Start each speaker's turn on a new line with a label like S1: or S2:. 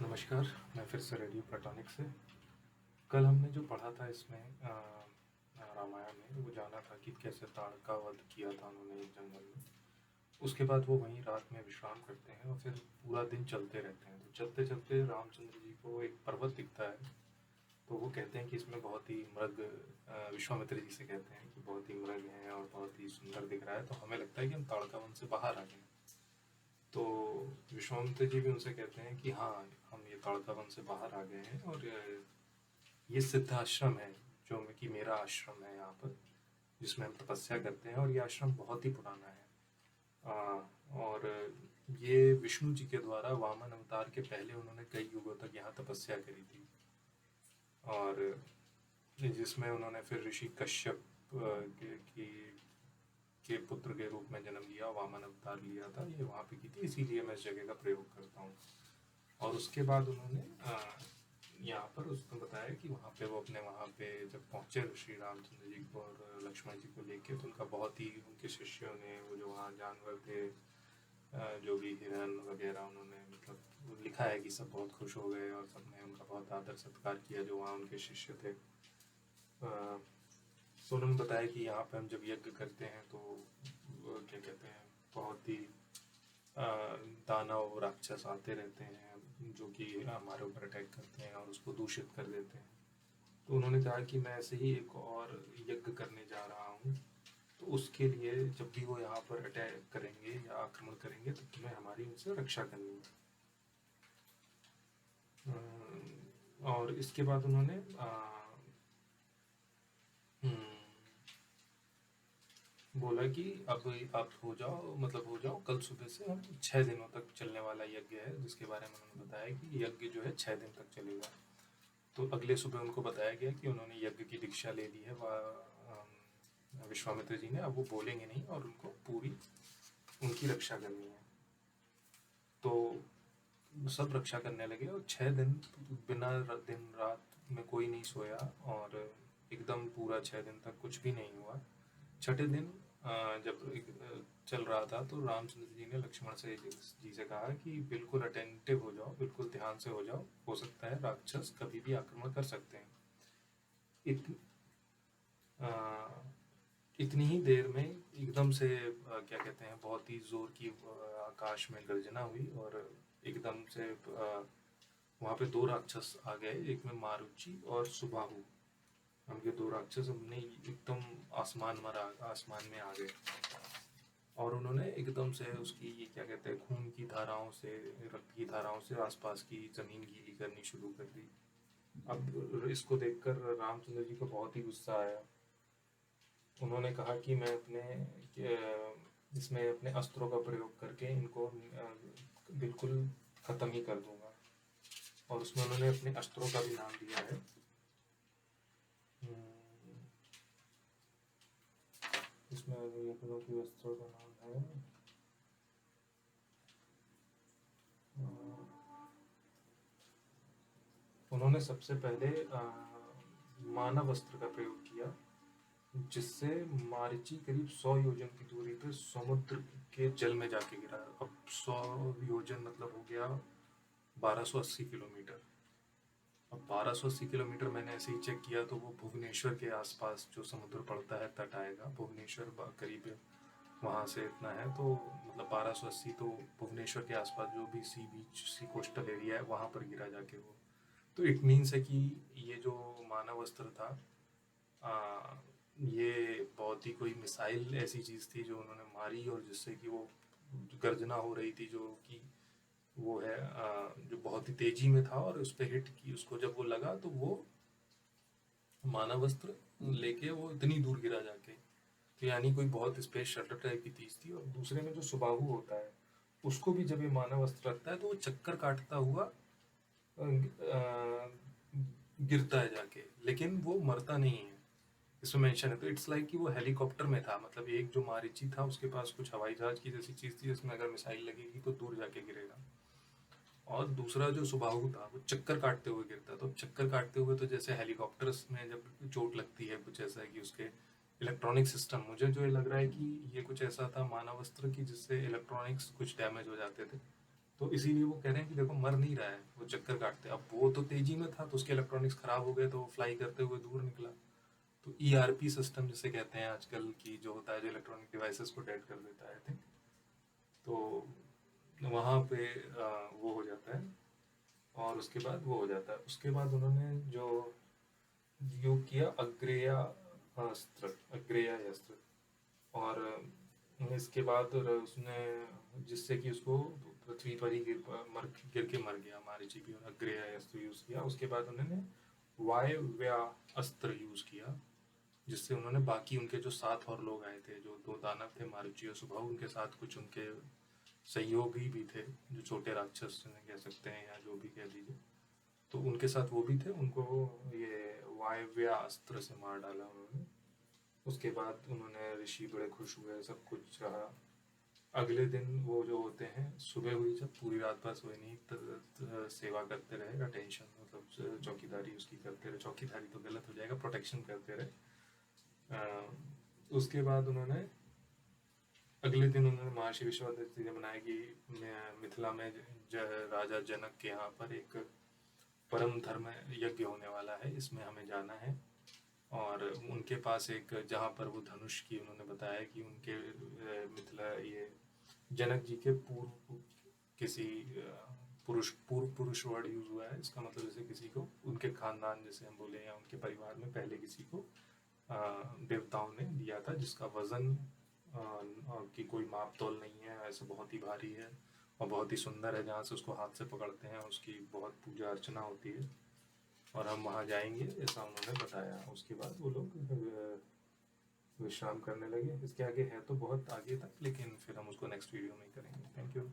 S1: नमस्कार, मैं फिर से रेडियो प्लेटोनिक से। कल हमने जो पढ़ा था इसमें रामायण में वो जाना था कि कैसे ताड़का वध किया था उन्होंने एक जंगल में। उसके बाद वो वहीं रात में विश्राम करते हैं और फिर पूरा दिन चलते रहते हैं। तो चलते-चलते रामचंद्र जी को एक पर्वत दिखता है, तो वो कहते हैं कि इसमें बहुत ही मृग विश्वामित्र जी से कहते हैं कि बहुत ही मृग हैं और बहुत ही सुंदर दिख रहा है, तो हमें लगता है कि हम ताड़का वन से बाहर आ गए हैं। तो विश्वामित्र जी भी उनसे कहते हैं कि हाँ, हम ये ताड़का वन से बाहर आ गए हैं और ये सिद्ध आश्रम है, जो कि मेरा आश्रम है यहाँ पर, जिसमें हम तपस्या करते हैं और ये आश्रम बहुत ही पुराना है। और ये विष्णु जी के द्वारा वामन अवतार के पहले उन्होंने कई युगों तक यहाँ तपस्या करी थी और जिसमें उन्होंने फिर ऋषि कश्यप के पुत्र के रूप में जन्म लिया, वामन अवतार लिया था, ये वहाँ पे की थी, इसीलिए मैं इस जगह का प्रयोग करता हूँ। और उसके बाद उन्होंने यहाँ पर उसको बताया कि वहाँ पे वो अपने वहाँ पे जब पहुँचे श्री रामचंद्र जी को और लक्ष्मण जी को लेके, तो उनका बहुत ही उनके शिष्यों ने वो जो वहाँ जानवर थे, जो भी हिरन वगैरह, उन्होंने मतलब लिखा है कि सब बहुत खुश हो गए और सबने उनका बहुत आदर सत्कार किया जो वहाँ उनके शिष्य थे। तो उन्होंने बताया कि यहाँ पे हम जब यज्ञ करते हैं तो क्या कहते हैं, बहुत ही दानव राक्षस आते रहते हैं जो कि हमारे ऊपर अटैक करते हैं और उसको दूषित कर देते हैं। तो उन्होंने कहा कि मैं ऐसे ही एक और यज्ञ करने जा रहा हूँ, तो उसके लिए जब भी वो यहाँ पर अटैक करेंगे या आक्रमण करेंगे तो तुम्हें हमारी उनसे रक्षा करनी है। और इसके बाद उन्होंने बोला कि अब आप हो जाओ, मतलब हो जाओ, कल सुबह से हम 6 दिनों तक चलने वाला यज्ञ है, जिसके बारे में उन्होंने बताया कि यज्ञ जो है 6 दिन तक चलेगा। तो अगले सुबह उनको बताया गया कि उन्होंने यज्ञ की दीक्षा ले ली है विश्वामित्र जी ने, अब वो बोलेंगे नहीं और उनको पूरी उनकी रक्षा करनी है। तो सब रक्षा करने लगे और 6 दिन बिना दिन रात में कोई नहीं सोया और एकदम पूरा 6 दिन तक कुछ भी नहीं हुआ। छठे दिन जब चल रहा था तो रामचंद्र जी ने लक्ष्मण से जी से कहा कि बिल्कुल अटेंटिव हो जाओ, बिल्कुल ध्यान से हो जाओ, हो सकता है राक्षस कभी भी आक्रमण कर सकते हैं। इत, आ, इतनी ही देर में एकदम से क्या कहते हैं, बहुत ही जोर की आकाश में गर्जना हुई और एकदम से वहाँ पे दो राक्षस आ गए, एक में मारुचि और सुबाहु। हम ये दो राक्षस हमने एकदम आसमान में आ गए और उन्होंने एकदम से उसकी क्या कहते हैं, खून की धाराओं से, रक्त की धाराओं से आसपास की जमीन गीली करनी शुरू कर दी। अब इसको देखकर रामचंद्र जी को बहुत ही गुस्सा आया। उन्होंने कहा कि मैं इसमें अपने अस्त्रों का प्रयोग करके इनको बिल्कुल खत्म ही कर दूंगा। और उसमें उन्होंने अपने अस्त्रों का भी नाम दिया है। इसमें यज्ञों की अस्त्रों का नाम है, उन्होंने सबसे पहले मानव अस्त्र का प्रयोग किया, जिससे मारीची करीब 100 योजन की दूरी पे समुद्र के जल में जाके गिरा। अब 100 योजन मतलब हो गया 1280 किलोमीटर। अब 1280 किलोमीटर मैंने ऐसे ही चेक किया तो वो भुवनेश्वर के आसपास जो समुद्र पड़ता है तट आएगा, भुवनेश्वर करीब वहाँ से इतना है, तो मतलब 1280 तो भुवनेश्वर के आसपास जो भी सी बीच, सी कोस्टल एरिया है वहाँ पर गिरा जाके वो। तो इट मीन्स है कि ये जो मानव अस्त्र था, ये बहुत ही कोई मिसाइल ऐसी चीज़ थी जो उन्होंने मारी और जिससे कि वो गर्जना हो रही थी, जो कि वो है जो बहुत ही तेजी में था और उस पर हिट की, उसको जब वो लगा तो वो मानव अस्त्र लेके वो इतनी दूर गिरा जाके। तो यानी कोई बहुत स्पेस शटल टाइप की चीज़ थी। और दूसरे में जो सुबाहु होता है, उसको भी जब ये मानव अस्त्र लगता है तो वो चक्कर काटता हुआ गिरता है जाके, लेकिन वो मरता नहीं है, इसमें मेंशन है। तो इट्स लाइक कि वो हेलीकॉप्टर में था, मतलब एक जो मारीची था उसके पास कुछ हवाई जहाज की जैसी चीज़ थी जिसमें अगर मिसाइल लगेगी तो दूर जाके गिरेगा। और दूसरा जो सुबाहु था वो चक्कर काटते हुए गिरता। तो चक्कर काटते हुए तो जैसे हेलीकॉप्टर्स में जब चोट लगती है, कुछ ऐसा है कि उसके इलेक्ट्रॉनिक सिस्टम, मुझे जो ये लग रहा है कि ये कुछ ऐसा था मानव अस्त्र की जिससे इलेक्ट्रॉनिक्स कुछ डैमेज हो जाते थे। तो इसीलिए वो कह रहे हैं कि देखो मर नहीं रहा है, वो वो चक्कर काटते। अब वो तो तेजी में था तो उसके इलेक्ट्रॉनिक्स खराब हो गए तो फ्लाई करते हुए दूर निकला। तो ईआरपी सिस्टम जिसे कहते हैं आजकल की जो होता है, जो इलेक्ट्रॉनिक डिवाइसेस को डेड कर देता है, आई थिंक। तो वहाँ पे वो हो जाता है, और उसके बाद वो हो जाता है। उसके बाद उन्होंने जो योग किया अग्रेया अस्त्र। और इसके बाद उसने, जिससे कि उसको पृथ्वी पर ही गिर के मर गया मारीची। अग्रेया अस्त्र यूज़ किया। उसके बाद उन्होंने वायव्या अस्त्र यूज़ किया, जिससे उन्होंने बाकी उनके जो 7 और लोग आए थे, जो 2 दानव थे, मारुचि और सुबाहु, उनके साथ कुछ उनके सहयोगी भी थे, जो छोटे राक्षस जिन्हें कह सकते हैं या जो भी कह लीजिए, तो उनके साथ वो भी थे। उनको ये वायव्या अस्त्र से मार डाला उन्होंने। उसके बाद उन्होंने, ऋषि बड़े खुश हुए, सब कुछ रहा। अगले दिन वो जो होते हैं, सुबह हुई जब, पूरी रात भर सोए नहीं, सेवा करते रहे, अटेंशन मतलब चौकीदारी उसकी करते रहे। चौकीदारी तो गलत हो जाएगा, प्रोटेक्शन करते रहे। उसके बाद उन्होंने अगले दिन उन्होंने महर्षि विश्वामित्र ने बनाया कि मिथिला में राजा जनक के यहाँ पर एक परम धर्म यज्ञ होने वाला है, इसमें हमें जाना है। और उनके पास एक, जहाँ पर वो धनुष की उन्होंने बताया कि उनके मिथिला, ये जनक जी के पूर्व किसी पूर्व पुरुष वर्ड यूज हुआ है। इसका मतलब जैसे किसी को, उनके खानदान जैसे हम बोले, या उनके परिवार में पहले किसी को देवताओं ने दिया था, जिसका वजन की कोई माप तोल नहीं है, ऐसे बहुत ही भारी है और बहुत ही सुंदर है। जहाँ से उसको हाथ से पकड़ते हैं उसकी बहुत पूजा अर्चना होती है, और हम वहाँ जाएंगे, ऐसा उन्होंने बताया। उसके बाद वो लोग विश्राम करने लगे। इसके आगे है तो बहुत आगे तक, लेकिन फिर हम उसको नेक्स्ट वीडियो में करेंगे। Thank you.